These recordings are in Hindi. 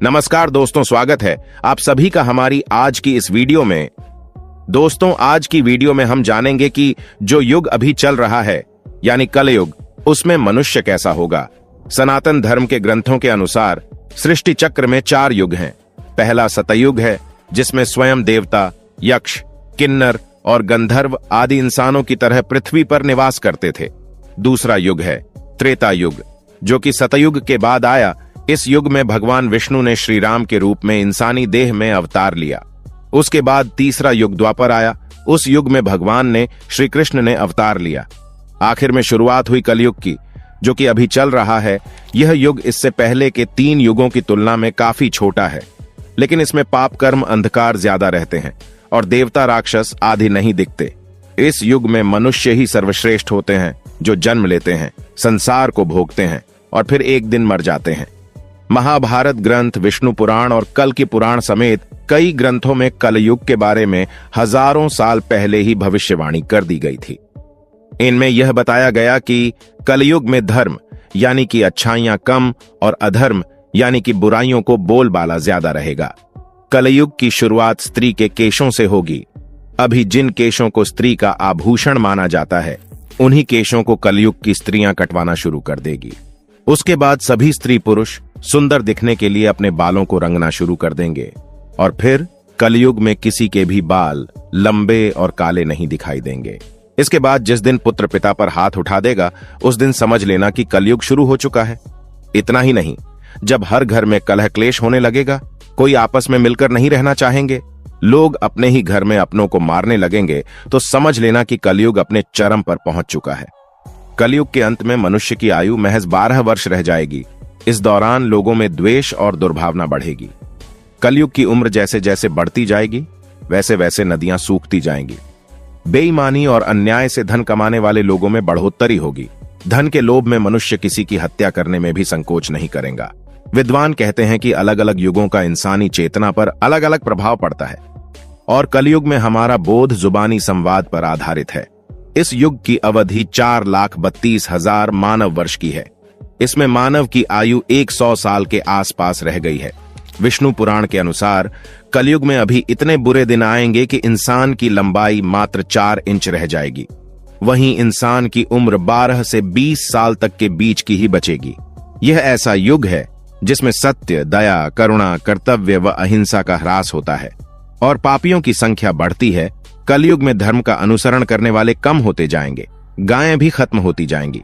नमस्कार दोस्तों, स्वागत है आप सभी का हमारी आज की इस वीडियो में। दोस्तों, आज की वीडियो में हम जानेंगे कि जो युग अभी चल रहा है यानी कलयुग, उसमें मनुष्य कैसा होगा। सनातन धर्म के ग्रंथों के अनुसार सृष्टि चक्र में 4 युग हैं। पहला सतयुग है, जिसमें स्वयं देवता, यक्ष, किन्नर और गंधर्व आदि इंसानों की तरह पृथ्वी पर निवास करते थे। दूसरा युग है त्रेता युग, जो कि सतयुग के बाद आया। इस युग में भगवान विष्णु ने श्री राम के रूप में इंसानी देह में अवतार लिया। उसके बाद तीसरा युग द्वापर आया। उस युग में भगवान ने श्री कृष्ण ने अवतार लिया। आखिर में शुरुआत हुई कलयुग की, जो कि अभी चल रहा है। यह युग इससे पहले के 3 युगों की तुलना में काफी छोटा है, लेकिन इसमें पाप कर्म अंधकार ज्यादा रहते हैं और देवता राक्षस आदि नहीं दिखते। इस युग में मनुष्य ही सर्वश्रेष्ठ होते हैं, जो जन्म लेते हैं, संसार को भोगते हैं और फिर एक दिन मर जाते हैं। महाभारत ग्रंथ, विष्णु पुराण और कल की पुराण समेत कई ग्रंथों में कलयुग के बारे में हजारों साल पहले ही भविष्यवाणी कर दी गई थी। इनमें यह बताया गया कि कलयुग में धर्म यानी कि अच्छाइयां कम और अधर्म यानी कि बुराइयों को बोलबाला ज्यादा रहेगा। कलयुग की शुरुआत स्त्री के केशों से होगी। अभी जिन केशों को स्त्री का आभूषण माना जाता है, उन्हीं केशों को कलयुग की स्त्रियां कटवाना शुरू कर देगी। उसके बाद सभी स्त्री पुरुष सुंदर दिखने के लिए अपने बालों को रंगना शुरू कर देंगे और फिर कलयुग में किसी के भी बाल लंबे और काले नहीं दिखाई देंगे। इसके बाद जिस दिन पुत्र पिता पर हाथ उठा देगा, उस दिन समझ लेना कि कलयुग शुरू हो चुका है। इतना ही नहीं, जब हर घर में कलह क्लेश होने लगेगा, कोई आपस में मिलकर नहीं रहना चाहेंगे, लोग अपने ही घर में अपनों को मारने लगेंगे, तो समझ लेना कि कलयुग अपने चरम पर पहुंच चुका है। कलयुग के अंत में मनुष्य की आयु महज 12 वर्ष रह जाएगी। इस दौरान लोगों में द्वेष और दुर्भावना बढ़ेगी। कलयुग की उम्र जैसे जैसे बढ़ती जाएगी, वैसे वैसे नदियां सूखती जाएंगी। बेईमानी और अन्याय से धन कमाने वाले लोगों में बढ़ोतरी होगी। धन के लोभ में मनुष्य किसी की हत्या करने में भी संकोच नहीं करेगा। विद्वान कहते हैं कि अलग अलग युगों का इंसानी चेतना पर अलग अलग प्रभाव पड़ता है और कलयुग में हमारा बोध जुबानी संवाद पर आधारित है। इस युग की अवधि 4,32,000 मानव वर्ष की है। इसमें मानव की आयु 100 साल के आसपास रह गई है। विष्णु पुराण के अनुसार कलयुग में अभी इतने बुरे दिन आएंगे कि इंसान की लंबाई मात्र 4 इंच रह जाएगी। वहीं इंसान की उम्र 12 से 20 साल तक के बीच की ही बचेगी। यह ऐसा युग है जिसमें सत्य, दया, करुणा, कर्तव्य व अहिंसा का ह्रास होता है और पापियों की संख्या बढ़ती है। कलयुग में धर्म का अनुसरण करने वाले कम होते जाएंगे। गायें भी खत्म होती जाएंगी।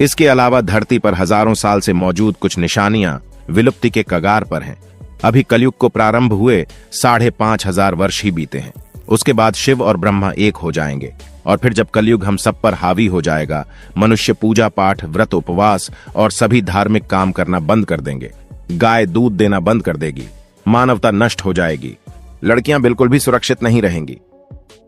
इसके अलावा धरती पर हजारों साल से मौजूद कुछ निशानियां विलुप्ति के कगार पर हैं। अभी कलयुग को प्रारंभ हुए 5,500 वर्ष ही बीते हैं। उसके बाद शिव और ब्रह्मा एक हो जाएंगे और फिर जब कलयुग हम सब पर हावी हो जाएगा, मनुष्य पूजा पाठ, व्रत, उपवास और सभी धार्मिक काम करना बंद कर देंगे। गाय दूध देना बंद कर देगी। मानवता नष्ट हो जाएगी। लड़कियां बिल्कुल भी सुरक्षित नहीं रहेंगी।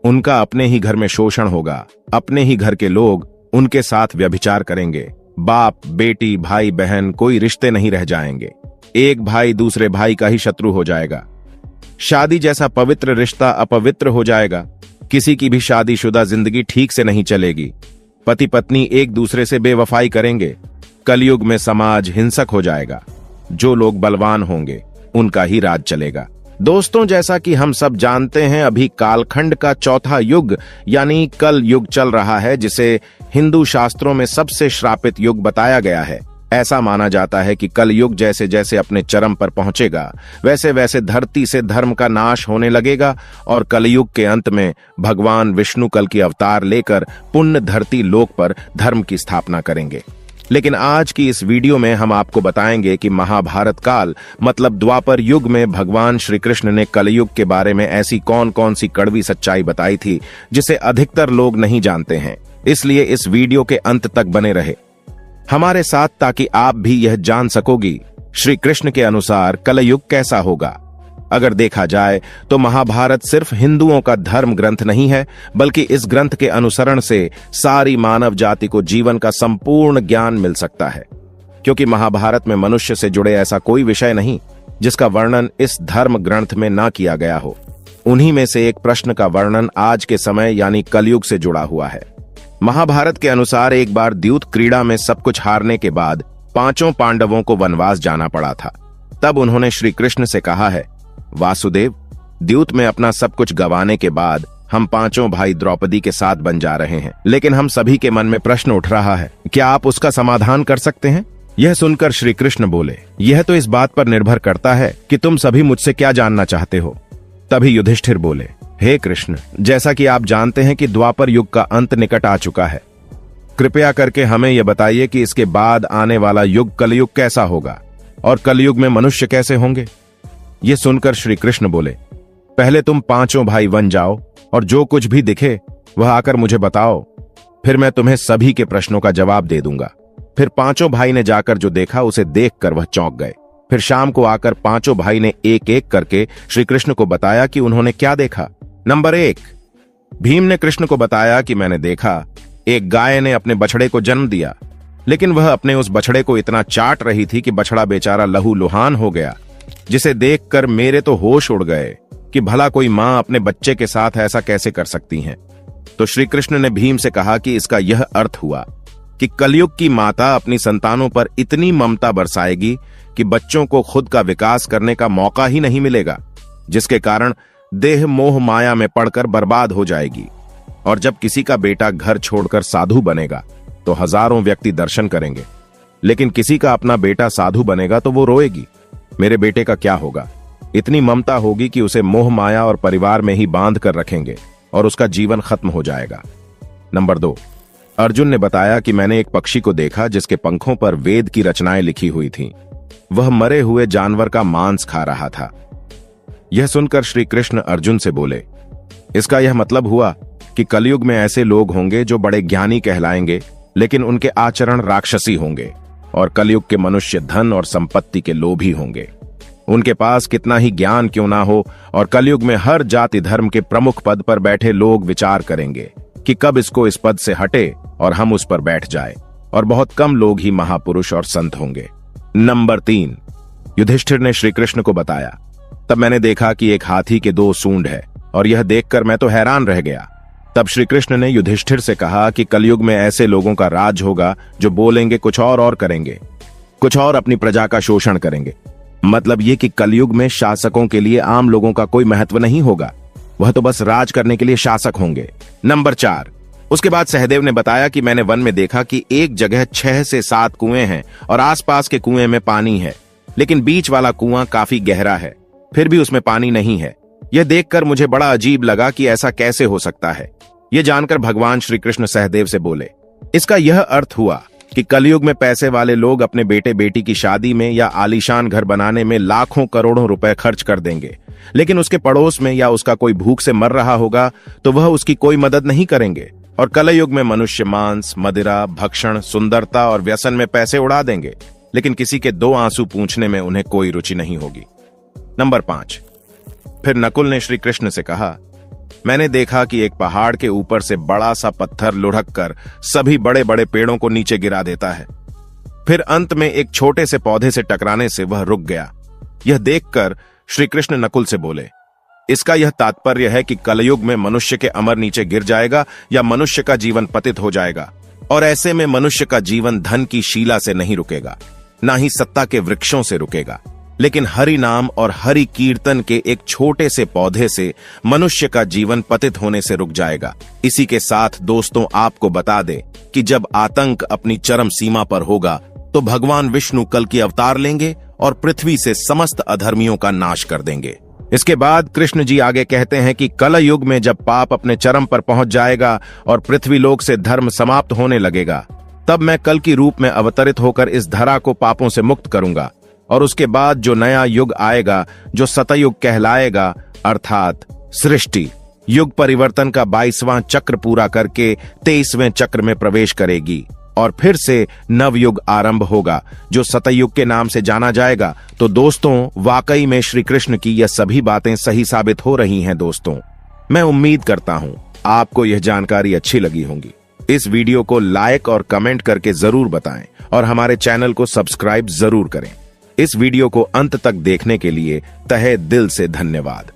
उनका अपने ही घर में शोषण होगा। अपने ही घर के लोग उनके साथ व्यभिचार करेंगे। बाप, बेटी, भाई, बहन, कोई रिश्ते नहीं रह जाएंगे। एक भाई दूसरे भाई का ही शत्रु हो जाएगा। शादी जैसा पवित्र रिश्ता अपवित्र हो जाएगा। किसी की भी शादीशुदा जिंदगी ठीक से नहीं चलेगी। पति पत्नी एक दूसरे से बेवफाई करेंगे। कलयुग में समाज हिंसक हो जाएगा। जो लोग बलवान होंगे, उनका ही राज चलेगा। दोस्तों, जैसा कि हम सब जानते हैं, अभी कालखंड का 4था युग यानी कल युग चल रहा है, जिसे हिंदू शास्त्रों में सबसे श्रापित युग बताया गया है। ऐसा माना जाता है कि कल युग जैसे जैसे अपने चरम पर पहुंचेगा, वैसे वैसे धरती से धर्म का नाश होने लगेगा और कलयुग के अंत में भगवान विष्णु कल की अवतार लेकर पुण्य धरती लोक पर धर्म की स्थापना करेंगे। लेकिन आज की इस वीडियो में हम आपको बताएंगे कि महाभारत काल मतलब द्वापर युग में भगवान श्री कृष्ण ने कलयुग के बारे में ऐसी कौन कौन सी कड़वी सच्चाई बताई थी, जिसे अधिकतर लोग नहीं जानते हैं। इसलिए इस वीडियो के अंत तक बने रहे हमारे साथ, ताकि आप भी यह जान सकोगी श्री कृष्ण के अनुसार कलयुग कैसा होगा। अगर देखा जाए तो महाभारत सिर्फ हिंदुओं का धर्म ग्रंथ नहीं है, बल्कि इस ग्रंथ के अनुसरण से सारी मानव जाति को जीवन का संपूर्ण ज्ञान मिल सकता है। क्योंकि महाभारत में मनुष्य से जुड़े ऐसा कोई विषय नहीं जिसका वर्णन इस धर्म ग्रंथ में ना किया गया हो। उन्हीं में से एक प्रश्न का वर्णन आज के समय यानी कलयुग से जुड़ा हुआ है। महाभारत के अनुसार एक बार द्यूत क्रीड़ा में सब कुछ हारने के बाद 5 पांडवों को वनवास जाना पड़ा था। तब उन्होंने श्री कृष्ण से कहा है, वासुदेव, द्यूत में अपना सब कुछ गंवाने के बाद हम पांचों भाई द्रौपदी के साथ बन जा रहे हैं, लेकिन हम सभी के मन में प्रश्न उठ रहा है, क्या आप उसका समाधान कर सकते हैं? यह सुनकर श्री कृष्ण बोले, यह तो इस बात पर निर्भर करता है कि तुम सभी मुझसे क्या जानना चाहते हो। तभी युधिष्ठिर बोले, हे कृष्ण, जैसा कि आप जानते हैं कि द्वापर युग का अंत निकट आ चुका है, कृपया करके हमें यह बताइए कि इसके बाद आने वाला युग कलयुग कैसा होगा और कलयुग में मनुष्य कैसे होंगे। यह सुनकर श्री कृष्ण बोले, पहले तुम पांचों भाई वन जाओ और जो कुछ भी दिखे वह आकर मुझे बताओ, फिर मैं तुम्हें सभी के प्रश्नों का जवाब दे दूंगा। फिर पांचों भाई ने जाकर जो देखा उसे देखकर वह चौंक गए। फिर शाम को आकर पांचों भाई ने एक एक करके श्री कृष्ण को बताया कि उन्होंने क्या देखा। नंबर 1, भीम ने कृष्ण को बताया कि मैंने देखा एक गाय ने अपने बछड़े को जन्म दिया, लेकिन वह अपने उस बछड़े को इतना चाट रही थी कि बछड़ा बेचारा लहूलुहान हो गया, जिसे देखकर मेरे तो होश उड़ गए कि भला कोई मां अपने बच्चे के साथ ऐसा कैसे कर सकती हैं। तो श्री कृष्ण ने भीम से कहा कि इसका यह अर्थ हुआ कि कलयुग की माता अपनी संतानों पर इतनी ममता बरसाएगी कि बच्चों को खुद का विकास करने का मौका ही नहीं मिलेगा, जिसके कारण देह मोह माया में पड़कर बर्बाद हो जाएगी। और जब किसी का बेटा घर छोड़कर साधु बनेगा तो हजारों व्यक्ति दर्शन करेंगे, लेकिन किसी का अपना बेटा साधु बनेगा तो वो रोएगी, मेरे बेटे का क्या होगा। इतनी ममता होगी कि उसे मोह माया और परिवार में ही बांध कर रखेंगे और उसका जीवन खत्म हो जाएगा। नंबर 2, अर्जुन ने बताया कि मैंने एक पक्षी को देखा जिसके पंखों पर वेद की रचनाएं लिखी हुई थीं। वह मरे हुए जानवर का मांस खा रहा था। यह सुनकर श्री कृष्ण अर्जुन से बोले, इसका यह मतलब हुआ कि कलयुग में ऐसे लोग होंगे जो बड़े ज्ञानी कहलाएंगे, लेकिन उनके आचरण राक्षसी होंगे, और कलयुग के मनुष्य धन और संपत्ति के लोभी होंगे। उनके पास कितना ही ज्ञान क्यों ना हो, और कलयुग में हर जाति धर्म के प्रमुख पद पर बैठे लोग विचार करेंगे कि कब इसको इस पद से हटे और हम उस पर बैठ जाए, और बहुत कम लोग ही महापुरुष और संत होंगे। नंबर 3, युधिष्ठिर ने श्री कृष्ण को बताया, तब मैंने देखा कि एक हाथी के 2 सूंड है, और यह देखकर मैं तो हैरान रह गया। तब श्री कृष्ण ने युधिष्ठिर से कहा कि कलयुग में ऐसे लोगों का राज होगा जो बोलेंगे कुछ और करेंगे, कुछ और अपनी प्रजा का शोषण करेंगे। मतलब ये कि कलयुग में शासकों के लिए आम लोगों का कोई महत्व नहीं होगा, वह तो बस राज करने के लिए शासक होंगे। नंबर 4, उसके बाद सहदेव ने बताया कि मैंने वन में देखा कि एक जगह 6 से 7 कुएं हैं और आसपास के कुएं में पानी है, लेकिन बीच वाला कुआं काफी गहरा है, फिर भी उसमें पानी नहीं है। यह देखकर मुझे बड़ा अजीब लगा कि ऐसा कैसे हो सकता है। यह जानकर भगवान श्री कृष्ण सहदेव से बोले, इसका यह अर्थ हुआ कि कलयुग में पैसे वाले लोग अपने बेटे बेटी की शादी में या आलीशान घर बनाने में लाखों करोड़ों रुपए खर्च कर देंगे, लेकिन उसके पड़ोस में या उसका कोई भूख से मर रहा होगा तो वह उसकी कोई मदद नहीं करेंगे। और कलयुग में मनुष्य मांस, मदिरा, भक्षण, सुंदरता और व्यसन में पैसे उड़ा देंगे, लेकिन किसी के 2 आंसू पूंछने में उन्हें कोई रुचि नहीं होगी। नंबर 5, फिर नकुल ने श्री कृष्ण से कहा, मैंने देखा कि एक पहाड़ के ऊपर से बड़ा सा पत्थर लुढ़क कर सभी बड़े बड़े पेड़ों को नीचे गिरा देता है। फिर अंत में एक छोटे से पौधे से टकराने से वह रुक गया। यह देखकर श्री कृष्ण नकुल से बोले, इसका यह तात्पर्य है कि कलयुग में मनुष्य के अमर नीचे गिर जाएगा या मनुष्य का जीवन पतित हो जाएगा, और ऐसे में मनुष्य का जीवन धन की शीला से नहीं रुकेगा, ना ही सत्ता के वृक्षों से रुकेगा, लेकिन हरि नाम और हरि कीर्तन के एक छोटे से पौधे से मनुष्य का जीवन पतित होने से रुक जाएगा। इसी के साथ दोस्तों आपको बता दें कि जब आतंक अपनी चरम सीमा पर होगा तो भगवान विष्णु कल की अवतार लेंगे और पृथ्वी से समस्त अधर्मियों का नाश कर देंगे। इसके बाद कृष्ण जी आगे कहते हैं कि कलयुग में जब पाप अपने चरम पर पहुंच जाएगा और पृथ्वी लोक से धर्म समाप्त होने लगेगा, तब मैं कल की रूप में अवतरित होकर इस धरा को पापों से मुक्त करूंगा, और उसके बाद जो नया युग आएगा जो सतयुग कहलाएगा, अर्थात सृष्टि युग परिवर्तन का 22वां चक्र पूरा करके 23वें चक्र में प्रवेश करेगी, और फिर से नवयुग आरंभ होगा जो सतयुग के नाम से जाना जाएगा। तो दोस्तों वाकई में श्री कृष्ण की यह सभी बातें सही साबित हो रही हैं। दोस्तों मैं उम्मीद करता हूं आपको यह जानकारी अच्छी लगी होगी। इस वीडियो को लाइक और कमेंट करके जरूर बताएं और हमारे चैनल को सब्सक्राइब जरूर करें। इस वीडियो को अंत तक देखने के लिए तहे दिल से धन्यवाद।